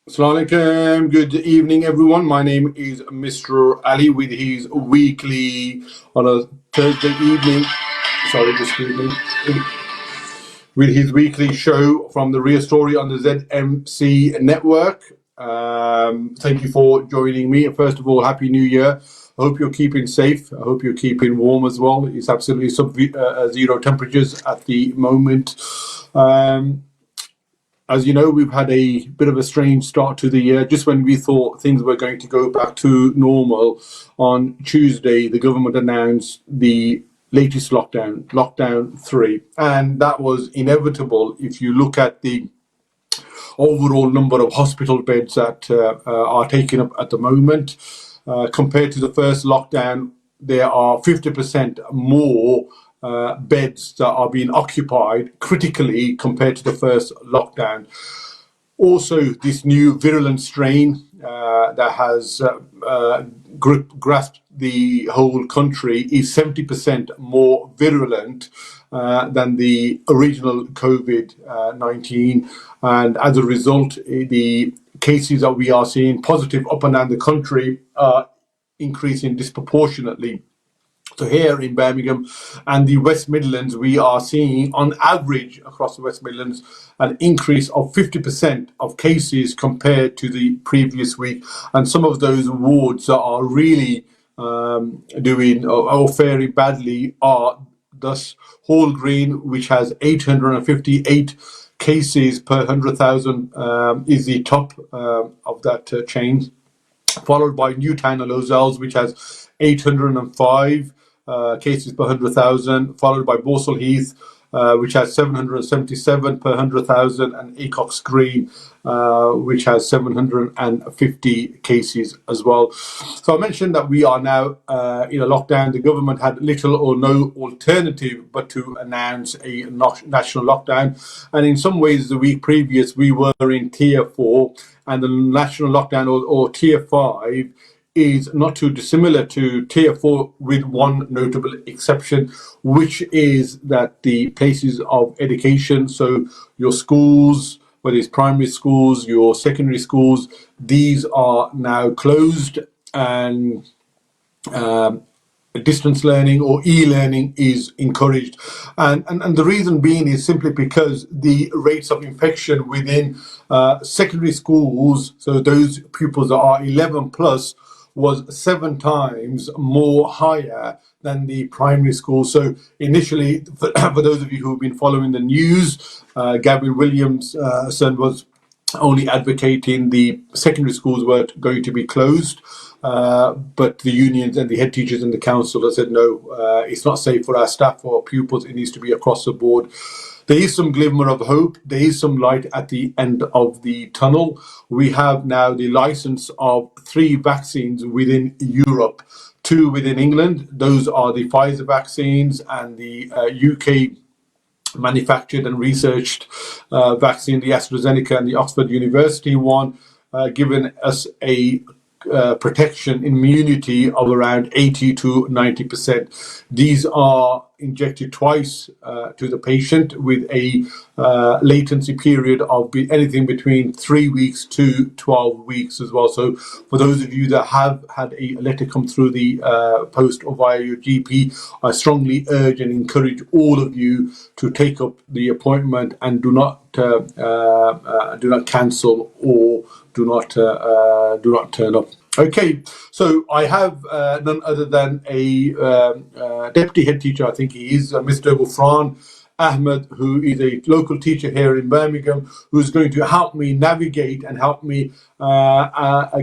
Assalamu alaikum. Good evening, everyone. My name is Mr. Ali with his weekly, on a Thursday evening, sorry, this evening, with his weekly show from the Real Story on the ZMC Network. Thank you for joining me. First of all, Happy New Year. I hope you're keeping safe. I hope you're keeping warm as well. It's absolutely sub-zero temperatures at the moment. As you know, we've had a bit of a strange start to the year. Just when we thought things were going to go back to normal, on Tuesday, the government announced the latest lockdown, Lockdown 3. And that was inevitable if you look at the overall number of hospital beds that are taken up at the moment. Compared to the first lockdown, there are 50% more beds that are being occupied critically compared to the first lockdown. Also, this new virulent strain that has grasped the whole country is 70% more virulent than the original COVID-19. And as a result, the cases that we are seeing positive up and down the country are increasing disproportionately. So here in Birmingham and the West Midlands, we are seeing on average across the West Midlands an increase of 50% of cases compared to the previous week. And some of those wards that are really doing or faring badly are thus Hall Green, which has 858 cases per 100,000, is the top of that chain, followed by Newtown and Lozells, which has 805 cases per 100,000, followed by Borsall Heath, which has 777 per 100,000, and Acox Green, which has 750 cases as well. So I mentioned that we are now in a lockdown. The government had little or no alternative but to announce a national lockdown. And in some ways, the week previous, we were in Tier 4, and the national lockdown or Tier 5 is not too dissimilar to Tier 4 with one notable exception, which is that the places of education, so your schools, whether it's primary schools, your secondary schools, these are now closed, and distance learning or e-learning is encouraged. And the reason being is simply because the rates of infection within secondary schools, so those pupils that are 11 plus, was 7 times more higher than the primary school. So initially, for those of you who have been following the news, Gavin Williams' son was only advocating the secondary schools were going to be closed, but the unions and the head teachers and the council have said no, it's not safe for our staff or our pupils. It needs to be across the board. There is some glimmer of hope. There is some light at the end of the tunnel. We have now the license of 3 vaccines within Europe, 2 within England. Those are the Pfizer vaccines and the UK manufactured and researched vaccine, the AstraZeneca and the Oxford University one, giving us a protection immunity of around 80 to 90%. These are injected twice to the patient with a latency period of anything between 3 weeks to 12 weeks as well. So for those of you that have had a letter come through the post or via your GP, I strongly urge and encourage all of you to take up the appointment and do not cancel or do not turn up. Okay, so I have none other than a deputy head teacher, I think he is, Mr. Ghufran, Ahmed, who is a local teacher here in Birmingham, who's going to help me navigate and help me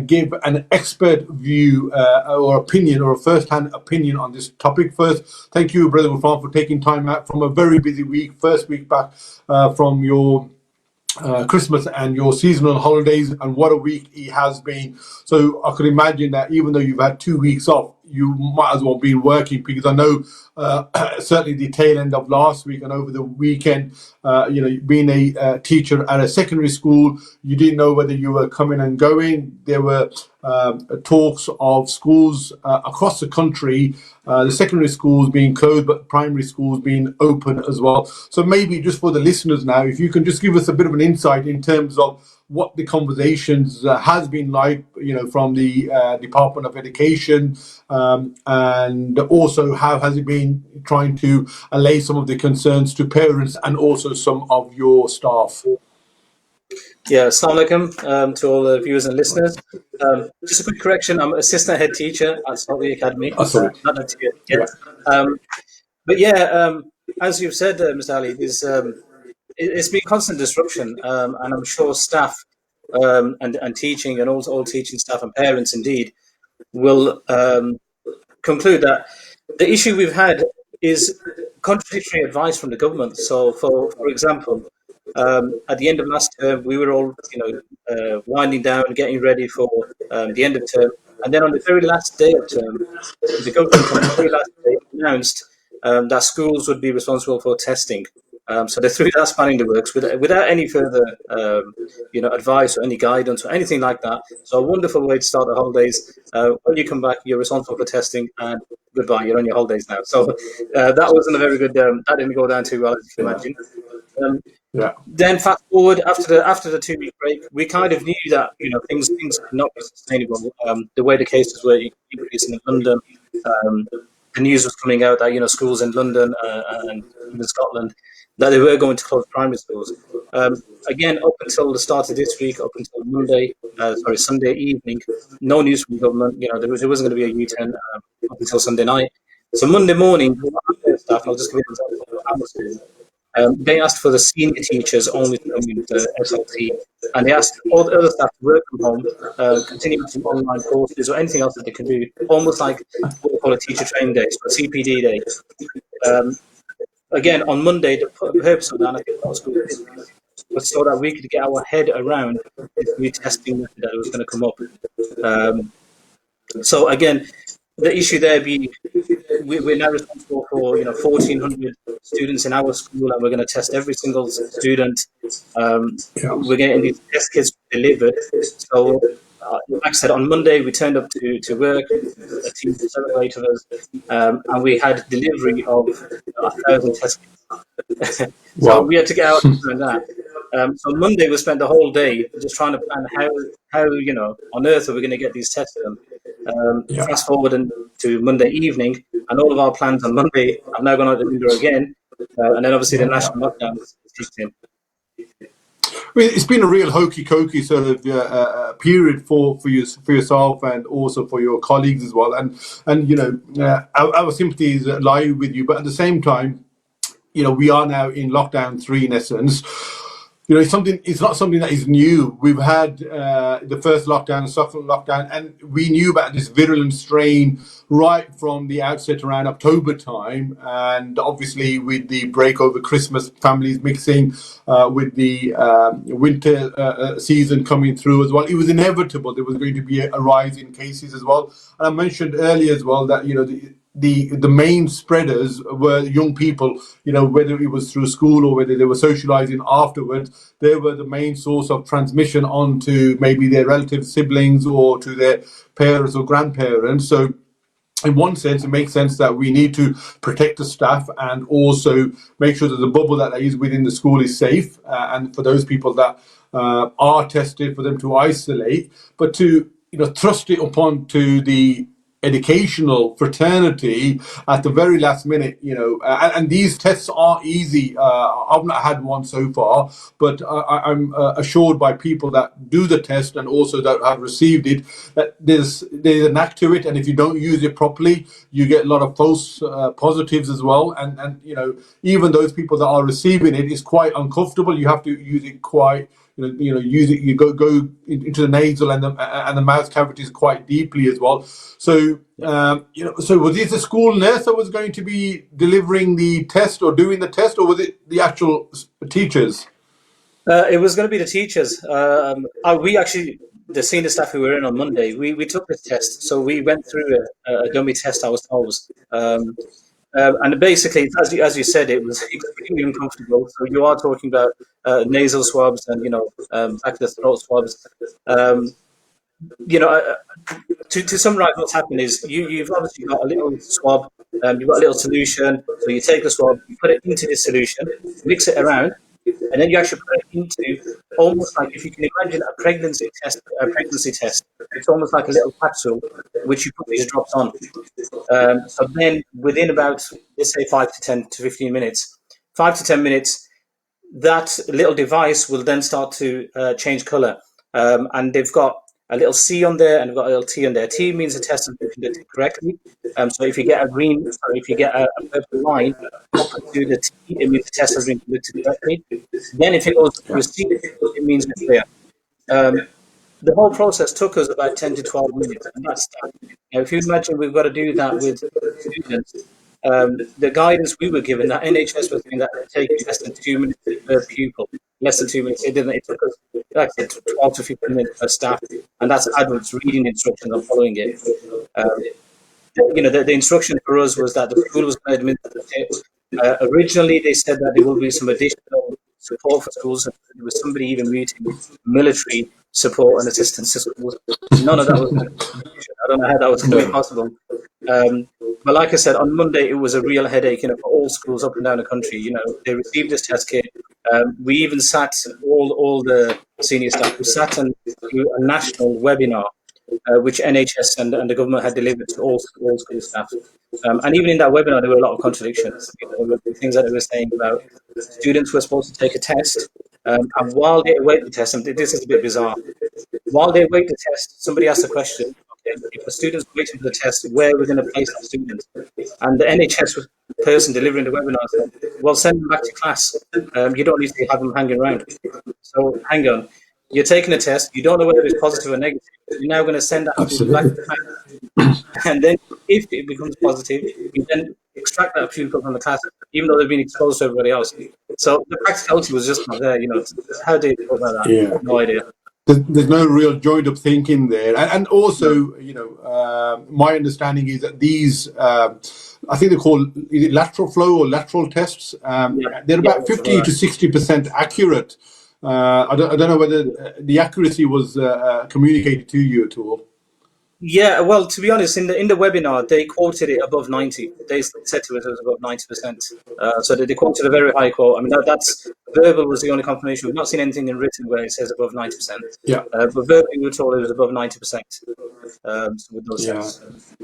give an expert view or opinion, or a first-hand opinion on this topic. First, thank you, Brother Ghufran, for taking time out from a very busy week, first week back from your Christmas and your seasonal holidays, and what a week it has been. So I could imagine that even though you've had 2 weeks off, you might as well be working, because I know certainly the tail end of last week and over the weekend, being a teacher at a secondary school, you didn't know whether you were coming and going. There were talks of schools across the country, the secondary schools being closed, but primary schools being open as well. So maybe just for the listeners now, if you can just give us a bit of an insight in terms of what the conversations has been like, from the Department of Education, and also how has it been trying to allay some of the concerns to parents and also some of your staff. Yeah, assalamu alaikum to all the viewers and listeners. Just a quick correction, I'm assistant head teacher at the Academy. Sorry. Not a teacher yet. But yeah, as you've said, Mr. Ali, it's been constant disruption, and I'm sure staff and teaching, and also all teaching staff and parents indeed will conclude that the issue we've had is contradictory advice from the government. So, for example, at the end of last term, we were all, winding down, getting ready for the end of term, and then on the very last day of term, the government on the very last day announced that schools would be responsible for testing. So they threw that spanner in the works without any further, advice or any guidance or anything like that. So a wonderful way to start the holidays. When you come back, you're responsible for testing, and goodbye, you're on your holidays now. So that wasn't a very good. That didn't go down too well, as you can imagine. Then fast forward after the 2 week break, we kind of knew that things could not be sustainable. The way the cases were increasing in London, the news was coming out that schools in London and even Scotland, that they were going to close primary schools. Again, up until the start of this week, up until Sunday evening, no news from the government. There wasn't going to be a U-turn up until Sunday night. So Monday morning, staff, I'll just give you an example of our school. They asked for the senior teachers only to come into SLT, and they asked all the other staff to work from home, continue with some online courses or anything else that they can do, almost like what we call a teacher training day, so a CPD day. Again, on Monday, the purpose of that, and I think most schools was so that we could get our head around this new testing method that was going to come up. So again, the issue there being, we're now responsible for 1,400 students in our school, and we're going to test every single student. We're getting these test kits delivered. So, like I said, on Monday we turned up to work, a team of 7 or 8 of us, and we had delivery of 1,000 test kits. So we had to get out and do that. So Monday we spent the whole day just trying to plan how on earth are we going to get these tests done. Fast forward to Monday evening, and all of our plans on Monday have now gone out the window again, and then obviously the national lockdown has kicked in. It's been a real hokey-cokey sort of period for yourself and also for your colleagues as well. And our sympathies lie with you, but at the same time, we are now in lockdown 3 in essence. It's not something that is new. We've had the first lockdown, the second lockdown, and we knew about this virulent strain right from the outset around October time. And obviously with the break over Christmas, families mixing with the winter season coming through as well, it was inevitable there was going to be a rise in cases as well. And I mentioned earlier as well that, the main spreaders were young people, whether it was through school or whether they were socializing afterwards. They were the main source of transmission onto maybe their relatives, siblings, or to their parents or grandparents. So in one sense, it makes sense that we need to protect the staff and also make sure that the bubble that is within the school is safe. And for those people that are tested, for them to isolate, but to thrust it upon to the educational fraternity at the very last minute, and these tests are easy. I've not had one so far, but I'm assured by people that do the test and also that have received it that there's a knack to it, and if you don't use it properly, you get a lot of false positives as well. And even those people that are receiving it is quite uncomfortable. You have to use it quite. Use it. You go into the nasal and the mouth cavities quite deeply as well. So, so was it the school nurse that was going to be delivering the test or doing the test, or was it the actual teachers? It was going to be the teachers. We actually, the senior staff who were in on Monday, we took this test. So we went through a dummy test ourselves. And basically, as you said, it was extremely uncomfortable. So you are talking about nasal swabs and back of the throat swabs. you know, to summarize what's happened is you've obviously got a little swab, you've got a little solution. So you take the swab, you put it into this solution, mix it around, and then you actually put it into almost like, if you can imagine a pregnancy test. It's almost like a little capsule which you put these drops on. So then within about, let's say, 5 to 10 to 15 minutes, 5 to 10 minutes, that little device will then start to change color. And they've got a little C on there and they've got a little T on there. T means the test has been conducted correctly. So if you get a purple line up to the T, it means the test has been conducted correctly. Then if it goes to a C, it means it's clear. The whole process took us about 10 to 12 minutes, and that's that. Now, if you imagine we've got to do that with students, the guidance we were given, that NHS was saying that it takes less than 2 minutes per pupil, less than 2 minutes. It didn't. It took us, like I said, 12 to 15 minutes per staff, and that's adults reading instructions and following it. The instruction for us was that the school was going to administer it. Originally, they said that there will be some additional support for schools. There was somebody even meeting military support and assistance to schools. None of that was. I don't know how that was going to be possible. But like I said, on Monday it was a real headache, for all schools up and down the country. They received this test kit. We even sat, all the senior staff, we sat and do a national webinar, which NHS and the government had delivered to all school staff. And even in that webinar, there were a lot of contradictions. There were things that they were saying about students were supposed to take a test, and while they await the test, and this is a bit bizarre, while they await the test, somebody asked a question, okay, if a student's waiting for the test, where are we going to place that student? And the NHS person delivering the webinar said, well, send them back to class. You don't need to have them hanging around. So hang on. You're taking a test, you don't know whether it's positive or negative. You're now going to send that pupil back to class. And then if it becomes positive, you then extract that pupil from the class, even though they've been exposed to everybody else. So the practicality was just not there. How do you talk about that? Yeah. No idea. There's no real joined up thinking there. And also, my understanding is that these, I think they're called lateral flow or lateral tests. They're about 50 to 60% accurate. I don't know whether the accuracy was communicated to you at all. Yeah, well, to be honest, in the webinar, they quoted it above 90. They said to us it was above 90%. So they quoted a very high quote. I mean, that's verbal was the only confirmation. We've not seen anything in written where it says above 90%. Yeah. But verbally, we were told it was above 90%. With those tests.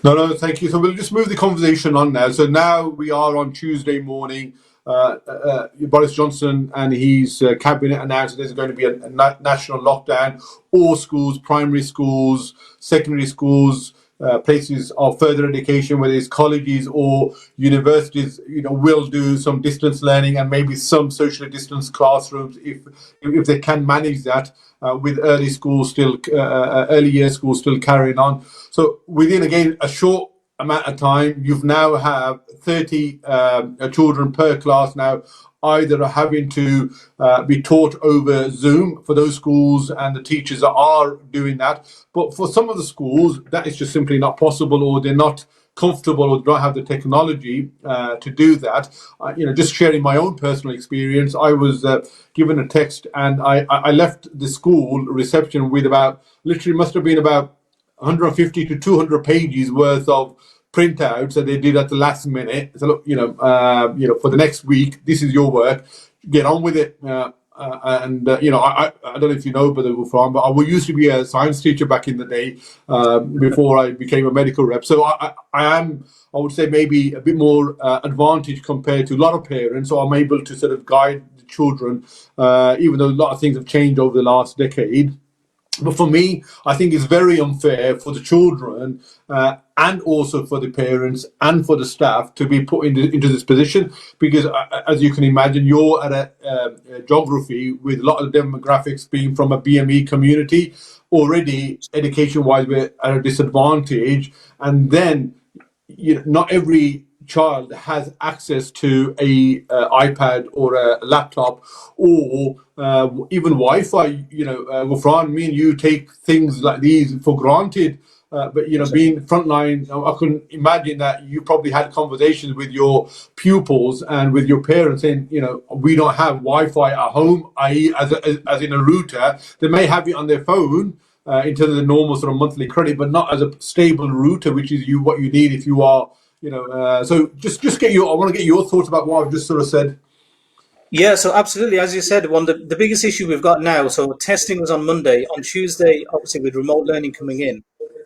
No, thank you. So we'll just move the conversation on now. So now we are on Tuesday morning. Boris Johnson and his cabinet announced there's going to be a national lockdown. All schools, primary schools, secondary schools, places of further education, whether it's colleges or universities, will do some distance learning and maybe some socially distanced classrooms if they can manage that, with early year schools still carrying on. So within, again, a short amount of time, you've now have 30 children per class now either having to be taught over Zoom for those schools, and the teachers are doing that. But for some of the schools, that is just simply not possible, or they're not comfortable or don't have the technology to do that. Just sharing my own personal experience, I was given a text and I left the school reception with literally must have been about 150 to 200 pages worth of printouts that they did at the last minute. So look, for the next week, this is your work. Get on with it. I don't know if you know, but Ghufran, but I used to be a science teacher back in the day before I became a medical rep. So I would say, maybe a bit more advantage compared to a lot of parents. So I'm able to sort of guide the children, even though a lot of things have changed over the last decade. But for me, I think it's very unfair for the children and also for the parents and for the staff to be put into this position, because as you can imagine, you're at a geography with a lot of demographics being from a BME community. Already, education-wise, we're at a disadvantage. And then not every child has access to a iPad or a laptop or even Wi-Fi. Ghufran, me and you take things like these for granted. But being frontline, I couldn't imagine that you probably had conversations with your pupils and with your parents saying, we don't have Wi-Fi at home, i.e., as in a router. They may have it on their phone, in terms of the normal sort of monthly credit, but not as a stable router, which is what you need if you are, so just I want to get your thoughts about what I've just sort of said. Yeah, so absolutely. As you said, the biggest issue we've got now, so testing was on Monday. On Tuesday, obviously, with remote learning coming in,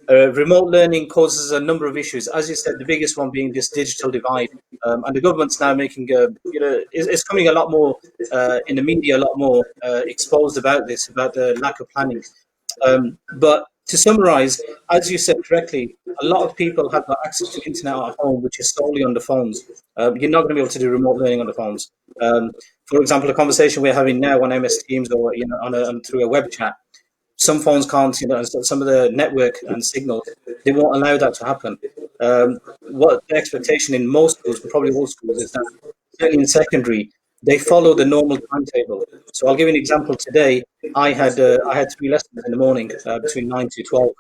remote learning causes a number of issues. As you said, the biggest one being this digital divide. And the government's now making, it's coming a lot more in the media, a lot more exposed about this, about the lack of planning. But to summarize, as you said correctly, a lot of people have got access to internet at home, which is solely on the phones. You're not going to be able to do remote learning on the phones. For example, a conversation we're having now on MS Teams or through a web chat, some phones can't, some of the network and signals, they won't allow that to happen. What the expectation in most schools, probably all schools, is that certainly in secondary, they follow the normal timetable. So I'll give you an example. Today, I had 3 lessons in the morning between 9 to 12.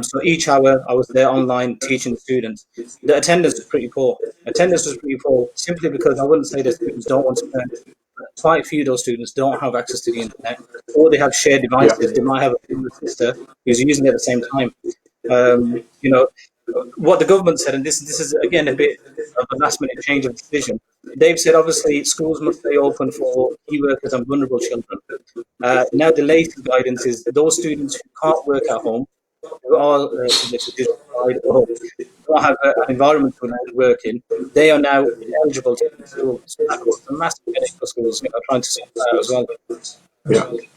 So each hour I was there online teaching the students. The attendance was pretty poor. Attendance was pretty poor simply because I wouldn't say that students don't want to learn. Quite a few of those students don't have access to the internet, or they have shared devices. Yeah. They might have a older sister who's using it at the same time. What the government said, and this is again a bit of a last minute change of decision. They've said obviously schools must stay open for key workers and vulnerable children. Now the latest guidance is those students who can't work at home, who are or don't have an environment to work in, they are now eligible to go to school. So that was a massive headache for schools, trying to sort that out as well.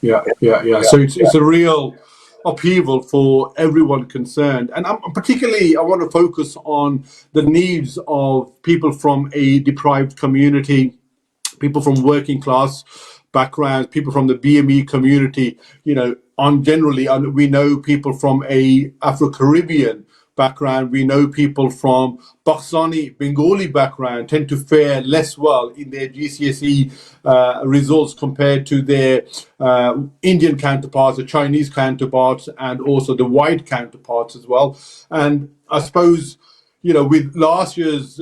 Yeah. So it's a real upheaval for everyone concerned, and particularly I want to focus on the needs of people from a deprived community, people from working class backgrounds, people from the BME community. We know people from a Afro-Caribbean background, we know people from Pakistani, Bengali background tend to fare less well in their GCSE results compared to their Indian counterparts, the Chinese counterparts, and also the white counterparts as well. And I suppose, with last year's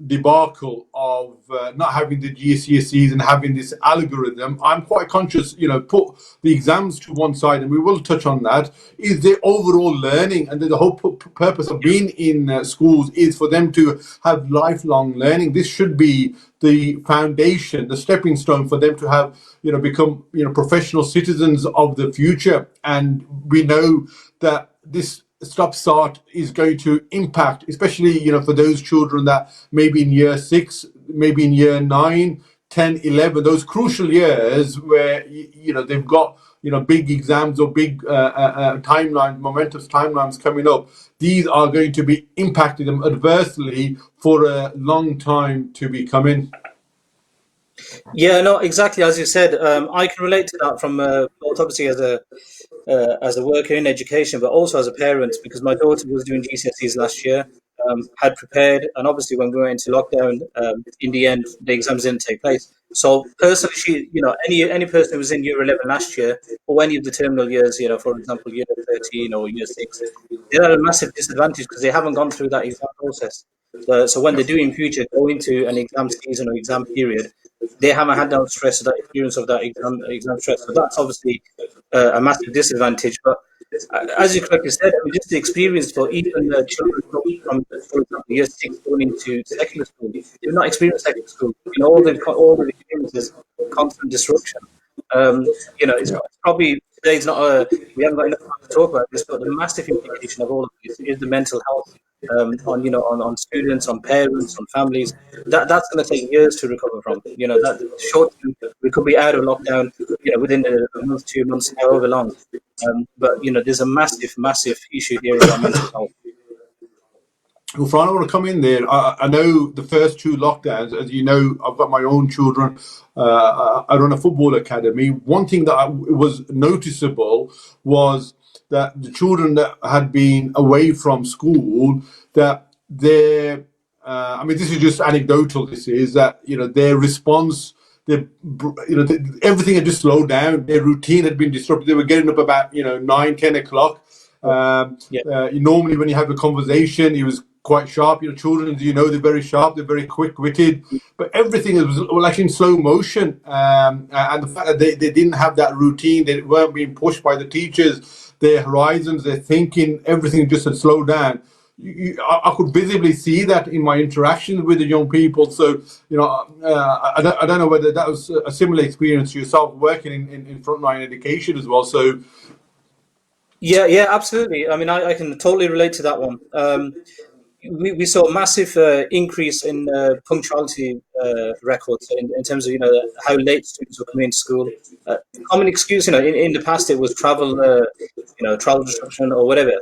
debacle of not having the GCSEs and having this algorithm, I'm quite conscious, put the exams to one side, and we will touch on that, is the overall learning. And the whole purpose of being in schools is for them to have lifelong learning. This should be the foundation, the stepping stone for them to have, become, professional citizens of the future. And we know that this stop-start is going to impact, especially, for those children that maybe in year 6, maybe in year 9, 10, 11, those crucial years where, they've got, big exams or big momentous timelines coming up. These are going to be impacting them adversely for a long time to be coming. Yeah, no, exactly as you said. I can relate to that from both obviously as a worker in education, but also as a parent, because my daughter was doing GCSEs last year, had prepared, and obviously when we went into lockdown, in the end, the exams didn't take place. So personally, she, any person who was in year 11 last year, or any of the terminal years, for example, year 13 or year 6, they're at a massive disadvantage because they haven't gone through that exam process. So when they do in future go into an exam season or exam period, they haven't had that stress, that experience of that exam stress. So that's obviously a massive disadvantage. But as you correctly said, just the experience for even children from, for example, year 6 going into secondary school, they've not experienced secondary school. All the experiences, constant disruption. It's probably today's not we haven't got enough time to talk about this, but the massive implication of all of this is the mental health on students, on parents, on families. That's going to take years to recover from. That short term, we could be out of lockdown, within a month, 2 months, however long. But there's a massive issue here around mental health. Ghufran, I want to come in there. I know the first 2 lockdowns, as you know, I've got my own children. I run a football academy. One thing that was noticeable was that the children that had been away from school, that their, this is just anecdotal, this is, that, their response, everything had just slowed down. Their routine had been disrupted. They were getting up about, 9, 10 o'clock. Normally when you have a conversation, it was quite sharp. Children, they're very sharp, they're very quick-witted, but everything was like in slow motion. And the fact that they didn't have that routine, they weren't being pushed by the teachers, their horizons, their thinking, everything just had slowed down. I could visibly see that in my interactions with the young people. So, I don't know whether that was a similar experience to yourself working in frontline education as well. So, Yeah, absolutely. I mean, I can totally relate to that one. We saw a massive increase in punctuality records in terms of how late students were coming into school. Common excuse, in the past it was travel, travel disruption or whatever.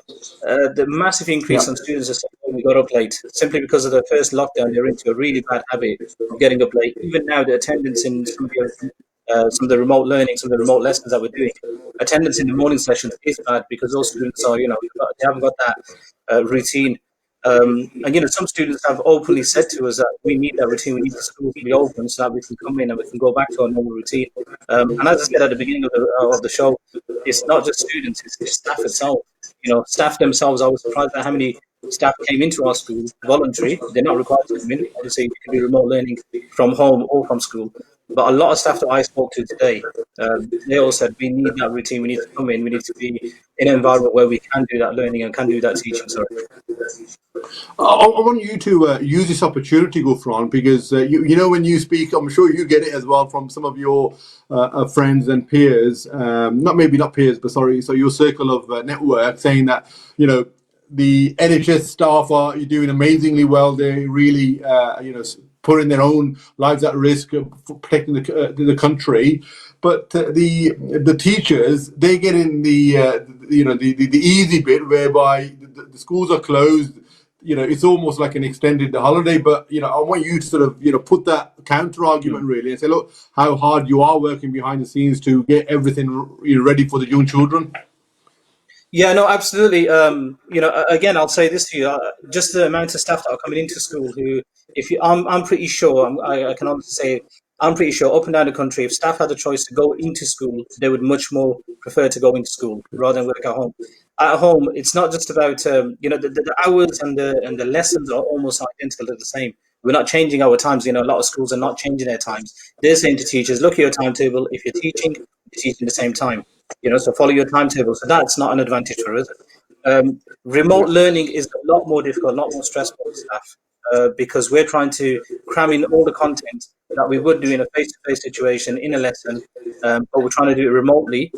The massive increase yeah. on students is saying we got up late simply because of the first lockdown. They're into a really bad habit of getting up late. Even now, the attendance in some of the remote learning, some of the remote lessons that we're doing, attendance in the morning sessions is bad because those students are, they haven't got that routine. And some students have openly said to us that we need that routine, we need the school to be open so that we can come in and we can go back to our normal routine. And as I said at the beginning of the show, it's not just students, it's staff itself. Staff themselves, I was surprised at how many staff came into our school voluntary. They're not required to come in. Obviously, you can do remote learning from home or from school. But a lot of staff that I spoke to today, they all said we need that routine. We need to come in. We need to be in an environment where we can do that learning and can do that teaching. Sorry. I want you to use this opportunity, Ghufran, because when you speak, I'm sure you get it as well from some of your friends and peers. Not peers, but sorry. So your circle of network saying that the NHS staff are doing amazingly well. They really putting their own lives at risk for protecting the country. But the teachers, they get in the easy bit whereby the schools are closed. It's almost like an extended holiday. But I want you to sort of put that counter argument really and say, look, how hard you are working behind the scenes to get everything ready for the young children. Yeah, no, absolutely. Again, I'll say this to you: just the amount of staff that are coming into school. I'm pretty sure. I can honestly say, I'm pretty sure up and down the country, if staff had the choice to go into school, they would much more prefer to go into school rather than work at home. At home, it's not just about the hours and the lessons are almost identical to the same. We're not changing our times. A lot of schools are not changing their times. They're saying to teachers, look at your timetable. If you're teaching the same time. So follow your timetable. So that's not an advantage for us. Remote learning is a lot more difficult, a lot more stressful for staff because we're trying to cram in all the content that we would do in a face-to-face situation in a lesson, but we're trying to do it remotely,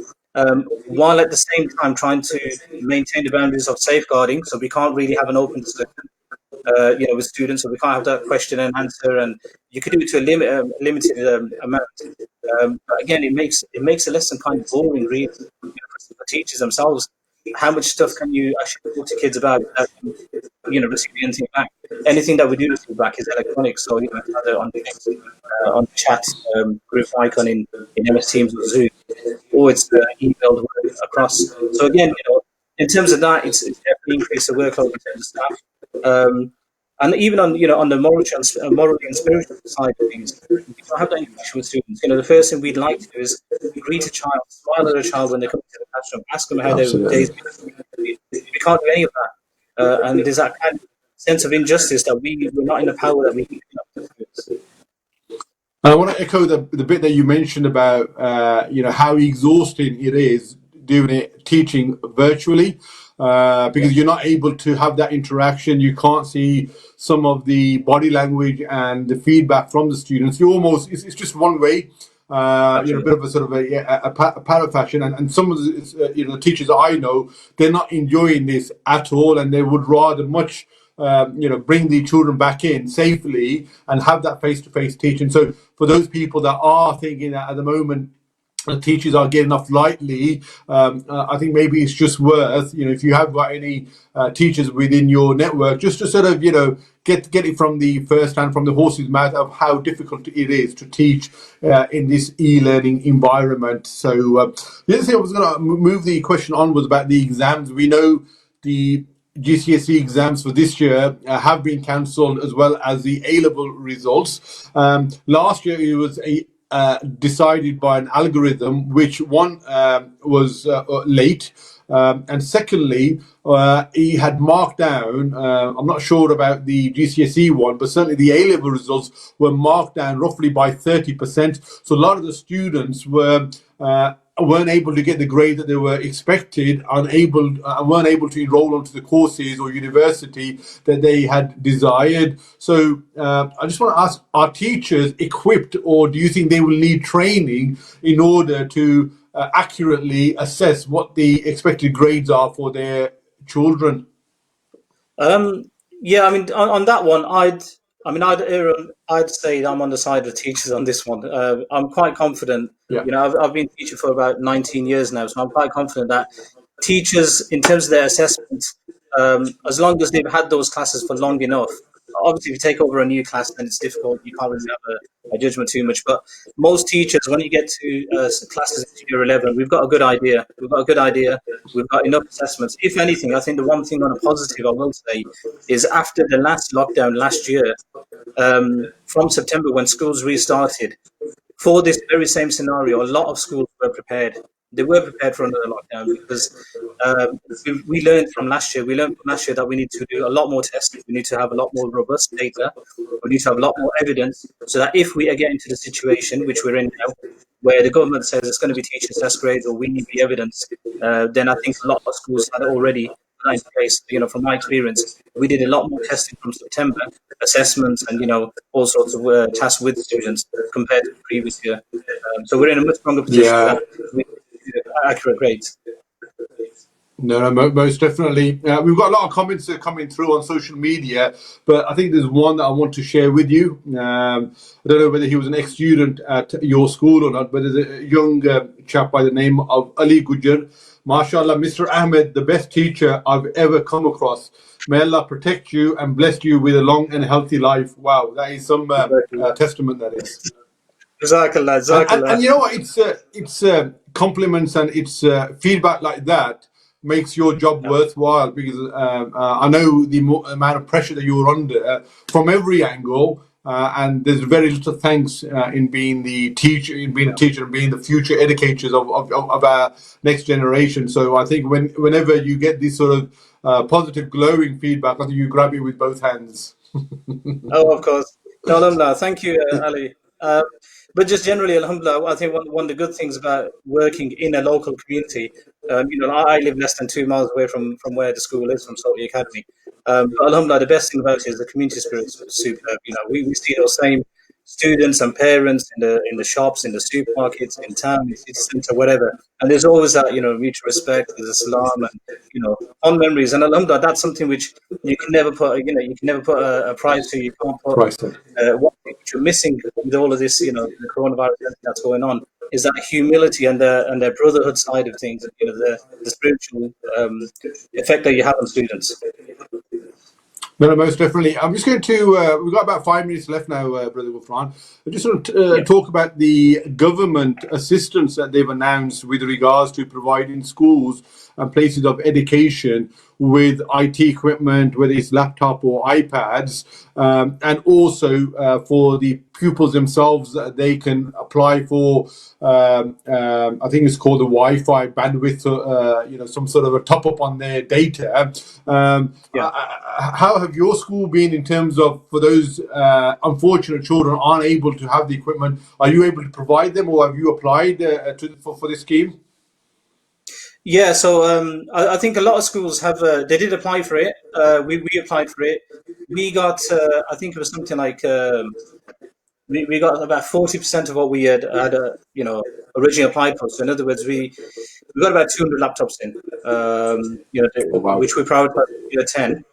while at the same time trying to maintain the boundaries of safeguarding. So we can't really have an open discussion, with students, so we can't have that question and answer, and you could do it to a limited amount. But again, it makes a lesson kind of boring, really, for teachers themselves. How much stuff can you actually talk to kids about without receiving anything back? Anything that we do receive back is electronic, so either on the chat group icon in MS Teams or Zoom, or it's emailed across. So again, in terms of that, it's definitely increased the workload in terms of staff. And even on the morally and spiritual side of things, we don't have that interaction with students. The first thing we'd like to do is greet a child, smile at a child when they come into the classroom, ask them how their day's been. We can't do any of that, and there's that kind of sense of injustice that we're not in the power that we can do. I want to echo the bit that you mentioned about how exhausting it is doing it, teaching virtually. Because you're not able to have that interaction, you can't see some of the body language and the feedback from the students. It's just one way, a bit of a sort of a parrot fashion. And some of the teachers that I know, they're not enjoying this at all, and they would rather much bring the children back in safely and have that face-to-face teaching. So for those people that are thinking that at the moment the teachers are getting off lightly, I think maybe it's just worth, if you have got any teachers within your network, just to sort of, get it from the first hand, from the horse's mouth of how difficult it is to teach in this e-learning environment. So the other thing I was going to move the question on was about the exams. We know the GCSE exams for this year have been cancelled, as well as the A-level results. Last year it was decided by an algorithm, which one was late, and secondly, he had marked down, I'm not sure about the GCSE one, but certainly the A-level results were marked down roughly by 30%. So a lot of the students were weren't able to get the grade that they were expected, weren't able to enroll onto the courses or university that they had desired. So I just want to ask, are teachers equipped, or do you think they will need training in order to accurately assess what the expected grades are for their children? Yeah, I mean, on that one, I'd say I'm on the side of teachers on this one. I'm quite confident. Yeah. You know, I've been a teacher for about 19 years now, so I'm quite confident that teachers, in terms of their assessments, as long as they've had those classes for long enough. Obviously, if you take over a new class, then it's difficult. You can't really have a judgment too much. But most teachers, when you get to classes into year 11, we've got a good idea. We've got a good idea. We've got enough assessments. If anything, I think the one thing on a positive I will say is after the last lockdown last year, from September when schools restarted, for this very same scenario, a lot of schools were prepared. They were prepared for another lockdown because we learned from last year. We learned from last year that we need to do a lot more testing. We need to have a lot more robust data. We need to have a lot more evidence so that if we get into the situation, which we're in now, where the government says it's going to be teacher test grades or we need the evidence, then I think a lot of schools had already in place. You know, from my experience, we did a lot more testing from September, assessments and, you know, all sorts of tasks with students compared to the previous year. So we're in a much stronger position that we do accurate grades. No, most definitely. We've got a lot of comments coming through on social media, but I think there's one that I want to share with you. I don't know whether he was an ex-student at your school or not, but there's a young chap by the name of Ali Gujar. MashaAllah, Mr. Ahmed, the best teacher I've ever come across. May Allah protect you and bless you with a long and healthy life. Wow, that is some testament, that is. Jazakallah. And you know what? It's compliments and it's feedback like that makes your job worthwhile, because I know the amount of pressure that you're under from every angle, and there's very little thanks in being the teacher, and being the future educators of our next generation. So I think whenever you get this sort of positive, glowing feedback, I think you grab it with both hands. Oh, of course. No, alhamdulillah. Thank you, Ali. But just generally, alhamdulillah, I think one of the good things about working in a local community, you know, I live less than 2 miles away from where the school is, from Salty Academy. But alhamdulillah, the best thing about it is the community spirit is superb. You know, we see those same students and parents in the shops, in the supermarkets, in town, in the city centre, whatever. And there's always that, you know, mutual respect, there's salam, and, you know, fond memories. And alhamdulillah, that's something which you can never put, you know, you can never put a price to. You can't put what you're missing with all of this, you know, the coronavirus that's going on, is that humility and their brotherhood side of things, you know, the spiritual effect that you have on students. No, most definitely. I'm just going to, we've got about 5 minutes left now, Brother Ghufran. I just want to talk about the government assistance that they've announced with regards to providing schools and places of education with IT equipment, whether it's laptop or iPads, and also for the pupils themselves, they can apply for, I think it's called the Wi-Fi bandwidth, you know, some sort of a top-up on their data. How have your school been in terms of, for those unfortunate children aren't able to have the equipment, are you able to provide them, or have you applied for this scheme? Yeah, so I think a lot of schools have, they did apply for it. We applied for it. We got, I think it was something like, we got about 40% of what we had you know, originally applied for. So in other words, we got about 200 laptops in, you know, which we prioritized year 10.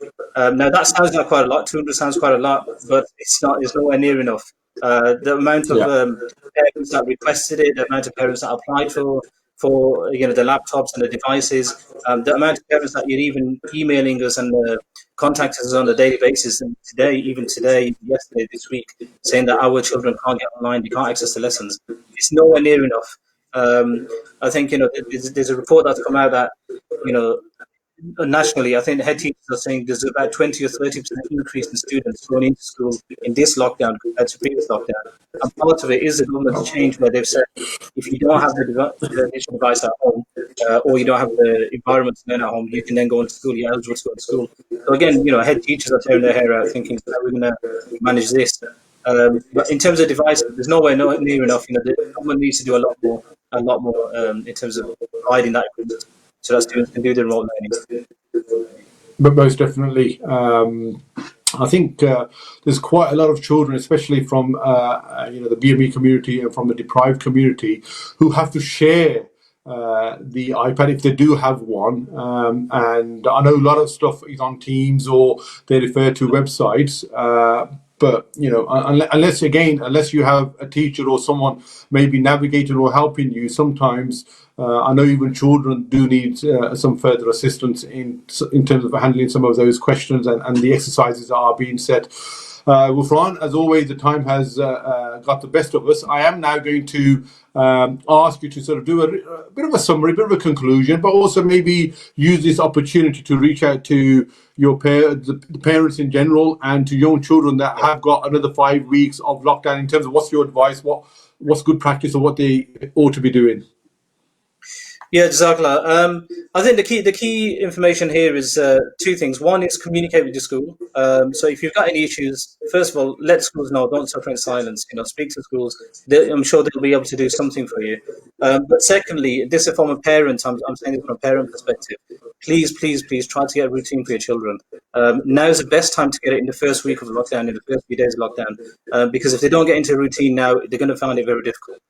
Now that sounds like quite a lot. 200 sounds quite a lot, but it's not. It's nowhere near enough. The amount of parents that requested it, the amount of parents that applied for you know, the laptops and the devices, the amount of parents that you're even emailing us and contacting us on a daily basis, and today, yesterday, this week, saying that our children can't get online, they can't access the lessons. It's nowhere near enough. I think, you know, there's a report that's come out that, you know, nationally, I think the head teachers are saying there's about 20 or 30% increase in students going into school in this lockdown compared to previous lockdown. And part of it is the government's change, where they've said if you don't have the digital device at home, or you don't have the environment to learn at home, you can then go into school, you're eligible to go to school. So again, you know, head teachers are tearing their hair out thinking, how are we going to manage this? But in terms of devices, there's nowhere near enough. You know, the government needs to do a lot more. a lot more in terms of providing that so that students can do their remote learning. But most definitely. I think there's quite a lot of children, especially from the BME community and from the deprived community, who have to share the iPad if they do have one. And I know a lot of stuff is on Teams or they refer to websites. But unless you have a teacher or someone maybe navigating or helping you, sometimes I know even children do need some further assistance in terms of handling some of those questions and the exercises that are being set. Ghufran, as always, the time has got the best of us. I am now going to ask you to sort of do a bit of a summary, a bit of a conclusion, but also maybe use this opportunity to reach out to the parents in general and to young children that have got another 5 weeks of lockdown in terms of what's your advice, what's good practice or what they ought to be doing. Yeah, Jazakallah. I think the key information here is two things. One is communicate with your school. So if you've got any issues, first of all, let schools know. Don't suffer in silence. Speak to schools. I'm sure they'll be able to do something for you. But secondly, this is from a parent. I'm saying this from a parent perspective. Please try to get a routine for your children. Now is the best time to get it in the first week of lockdown, in the first few days of lockdown, because if they don't get into a routine now, they're going to find it very difficult.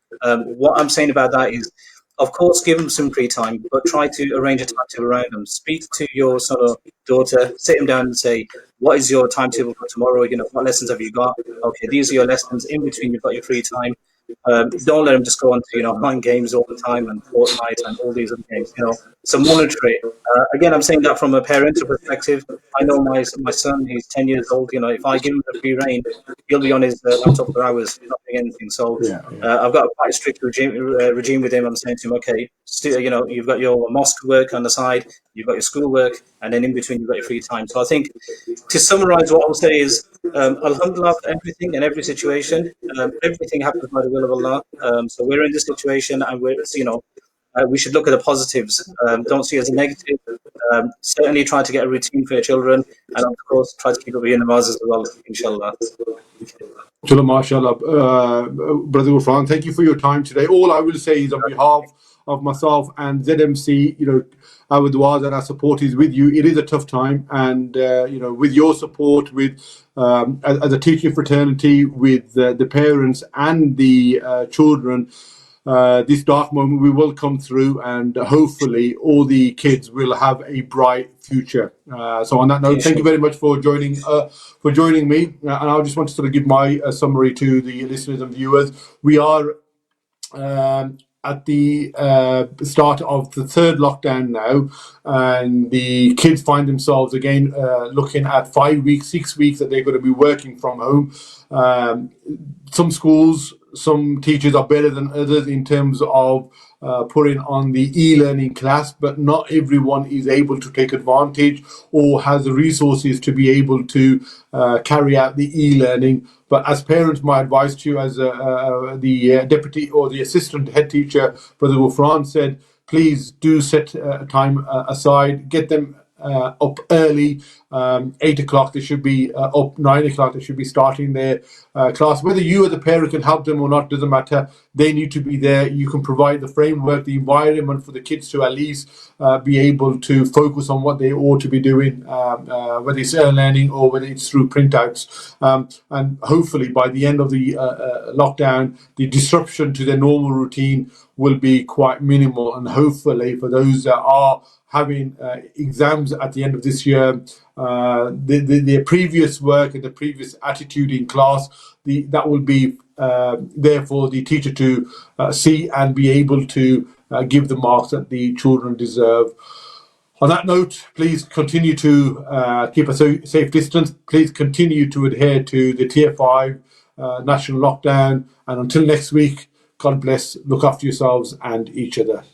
What I'm saying about that is, of course, give them some free time, but try to arrange a timetable around them. Speak to your son or daughter, sit them down and say, what is your timetable for tomorrow? What lessons have you got? Okay, these are your lessons. In between, you've got your free time. Don't let them just go on to online games all the time and Fortnite and all these other games. So monitor it. Again, I'm saying that from a parental perspective. I know my son, he's 10 years old. If I give him the free rein, he'll be on his laptop for hours, not doing anything. So I've got a quite strict regime with him. I'm saying to him, okay, you've got your mosque work on the side, you've got your school work, and then in between you've got your free time. So I think to summarize, what I'll say is, alhamdulillah, for everything and every situation, everything happens by the will of Allah. So we're in this situation, and we should look at the positives. Don't see it as a negative. Certainly try to get a routine for your children, and of course try to keep up your namaz as well, inshallah. Inshallah, mashallah. Brother Ghufran, thank you for your time today. All I will say is on behalf of myself and ZMC, our du'as and our support is with you. It is a tough time, and with your support, with as a teaching fraternity, with the parents and the children, this dark moment we will come through, and hopefully all the kids will have a bright future. So on that note, thank you very much for joining me, and I just want to sort of give my summary to the listeners and viewers. We are at the start of the third lockdown now, and the kids find themselves again looking at 5 weeks, 6 weeks that they're going to be working from home. Some schools, some teachers are better than others in terms of putting on the e-learning class, but not everyone is able to take advantage or has the resources to be able to carry out the e-learning. But as parents, my advice to you as the deputy or the assistant head teacher, Brother Ghufran, said, please do set time aside, get them up early. 8 o'clock they should be up, 9 o'clock they should be starting their class. Whether you as a parent can help them or not doesn't matter. They need to be there. You can provide the framework, the environment for the kids to at least be able to focus on what they ought to be doing, whether it's learning or whether it's through printouts. And hopefully by the end of the lockdown, the disruption to their normal routine will be quite minimal. And hopefully for those that are having exams at the end of this year, the previous work and the previous attitude in class, that will be there for the teacher to see and be able to give the marks that the children deserve. On that note, please continue to keep a safe distance. Please continue to adhere to the Tier 5 national lockdown. And until next week, God bless, look after yourselves and each other.